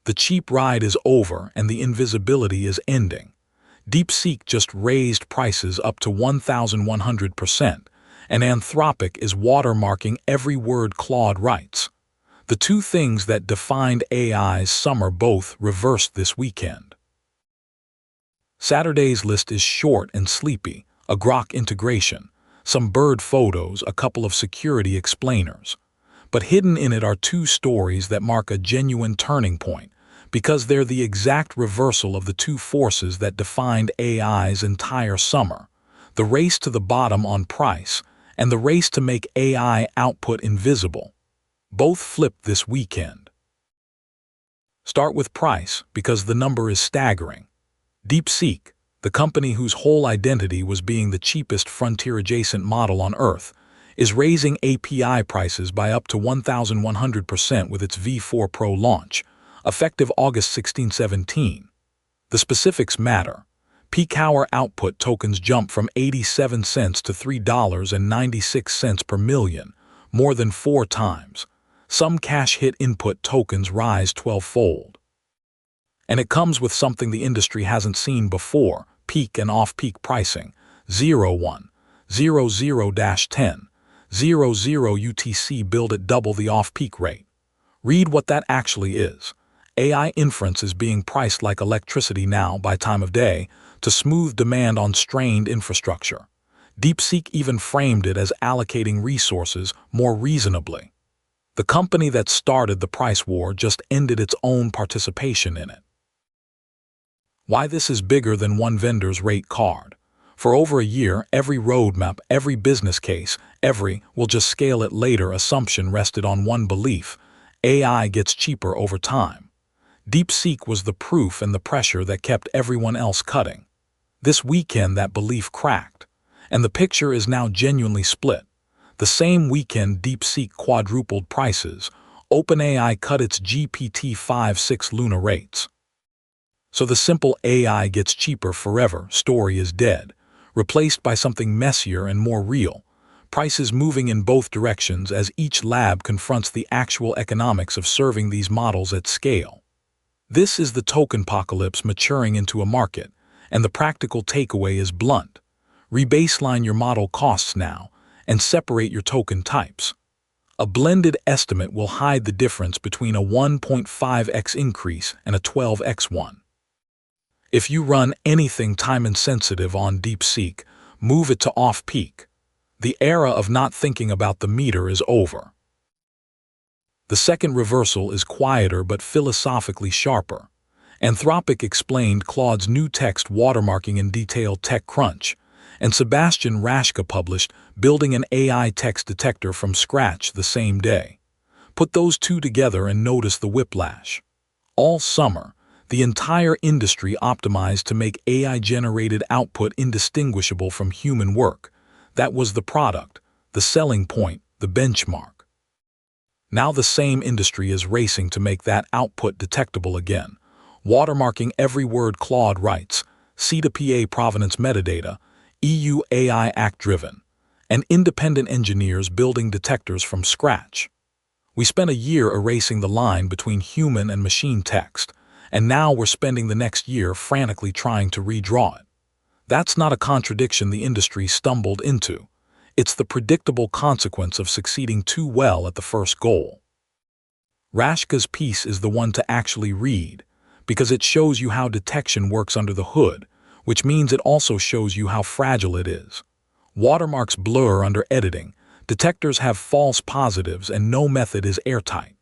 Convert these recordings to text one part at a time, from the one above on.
The cheap ride is over and the invisibility is ending. DeepSeek just raised prices up to 1,100%, and Anthropic is watermarking every word Claude writes. The two things that defined AI's summer both reversed this weekend. Saturday's list is short and sleepy: a grok integration, some bird photos, a couple of security explainers. But hidden in it are two stories that mark a genuine turning point, because they're the exact reversal of the two forces that defined AI's entire summer: the race to the bottom on price and the race to make AI output invisible. Both flipped this weekend. Start with price, because the number is staggering. DeepSeek, the company whose whole identity was being the cheapest frontier-adjacent model on Earth, is raising API prices by up to 1,100% with its V4 Pro launch, effective August 16-17. The specifics matter. Peak hour output tokens jump from 87 cents to $3.96 per million, more than 4 times. Some cash hit input tokens rise 12-fold. And it comes with something the industry hasn't seen before: peak and off-peak pricing. 01, 00-10, 00 UTC billed at double the off-peak rate. Read what that actually is. AI inference is being priced like electricity now by time of day to smooth demand on strained infrastructure. DeepSeek even framed it as allocating resources more reasonably. The company that started the price war just ended its own participation in it. Why this is bigger than one vendor's rate card. For over a year, every roadmap, every business case, every "we'll just scale it later" assumption rested on one belief: AI gets cheaper over time. DeepSeek was the proof and the pressure that kept everyone else cutting. This weekend that belief cracked, and the picture is now genuinely split. The same weekend DeepSeek quadrupled prices, OpenAI cut its GPT-5-6 Luna rates. So the simple "AI gets cheaper forever" story is dead, replaced by something messier and more real: prices moving in both directions as each lab confronts the actual economics of serving these models at scale. This is the tokenpocalypse maturing into a market, and the practical takeaway is blunt: rebaseline your model costs now, and separate your token types. A blended estimate will hide the difference between a 1.5x increase and a 12x one. If you run anything time-insensitive on DeepSeek, move it to off-peak. The era of not thinking about the meter is over. The second reversal is quieter but philosophically sharper. Anthropic explained Claude's new text watermarking in detail TechCrunch, and Sebastian Raschka published Building an AI Text Detector from Scratch the same day. Put those two together and notice the whiplash. All summer, the entire industry optimized to make AI-generated output indistinguishable from human work. That was the product, the selling point, the benchmark. Now the same industry is racing to make that output detectable again, watermarking every word Claude writes, C2PA provenance metadata, EU AI Act-driven, and independent engineers building detectors from scratch. We spent a year erasing the line between human and machine text, and now we're spending the next year frantically trying to redraw it. That's not a contradiction the industry stumbled into. It's the predictable consequence of succeeding too well at the first goal. Raschka's piece is the one to actually read, because it shows you how detection works under the hood, which means it also shows you how fragile it is. Watermarks blur under editing, detectors have false positives, and no method is airtight.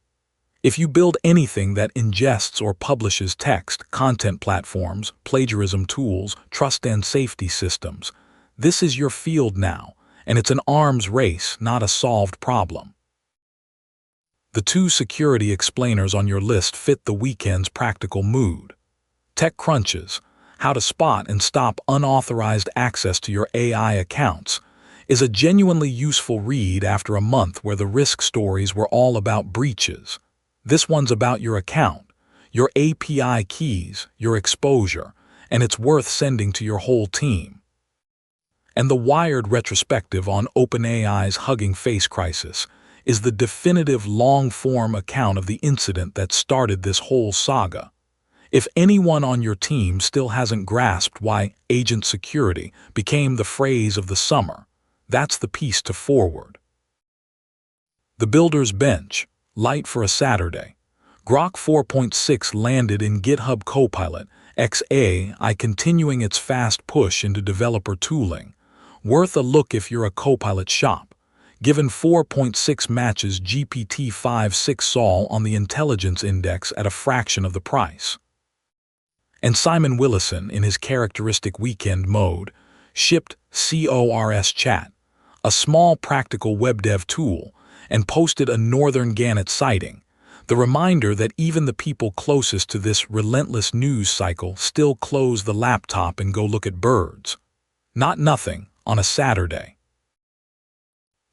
If you build anything that ingests or publishes text, content platforms, plagiarism tools, trust and safety systems, this is your field now, and it's an arms race, not a solved problem. The two security explainers on your list fit the weekend's practical mood. TechCrunch's How to Spot and Stop Unauthorized Access to Your AI Accounts is a genuinely useful read after a month where the risk stories were all about breaches. This one's about your account, your API keys, your exposure, and it's worth sending to your whole team. And the Wired retrospective on OpenAI's Hugging Face crisis is the definitive long-form account of the incident that started this whole saga. If anyone on your team still hasn't grasped why agent security became the phrase of the summer, that's the piece to forward. The Builder's Bench, light for a Saturday. Grok 4.6 landed in GitHub Copilot XAI, continuing its fast push into developer tooling. Worth a look if you're a Copilot shop. Given 4.6 matches GPT-5.6 Sol on the intelligence index at a fraction of the price. And Simon Willison, in his characteristic weekend mode, shipped CORS Chat, a small practical web dev tool, and posted a Northern Gannett sighting, the reminder that even the people closest to this relentless news cycle still close the laptop and go look at birds. Not nothing on a Saturday.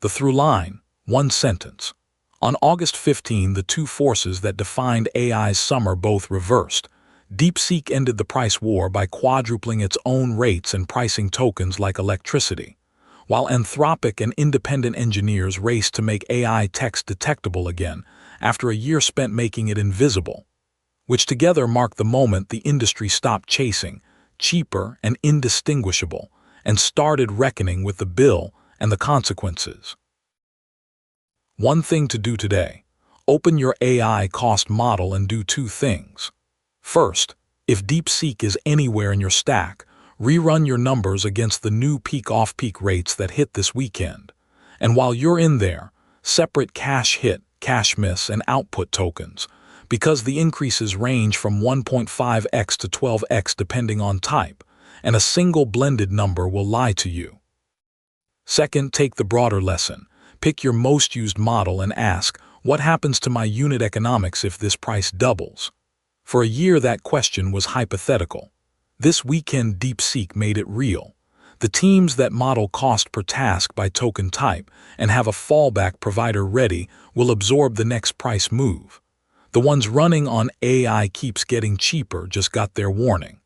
The through line, one sentence. On August 15, the two forces that defined AI's summer both reversed. DeepSeek ended the price war by quadrupling its own rates and pricing tokens like electricity, while Anthropic and independent engineers raced to make AI text detectable again after a year spent making it invisible, which together marked the moment the industry stopped chasing, cheaper and indistinguishable, and started reckoning with the bill and the consequences. One thing to do today: open your AI cost model and do two things. First, if DeepSeek is anywhere in your stack, rerun your numbers against the new peak-off-peak rates that hit this weekend. And while you're in there, separate cache hit, cache miss, and output tokens, because the increases range from 1.5x to 12x depending on type, and a single blended number will lie to you. Second, take the broader lesson. Pick your most used model and ask, what happens to my unit economics if this price doubles? For a year that question was hypothetical. This weekend DeepSeek made it real. The teams that model cost per task by token type and have a fallback provider ready will absorb the next price move. The ones running on AI keeps getting cheaper just got their warning.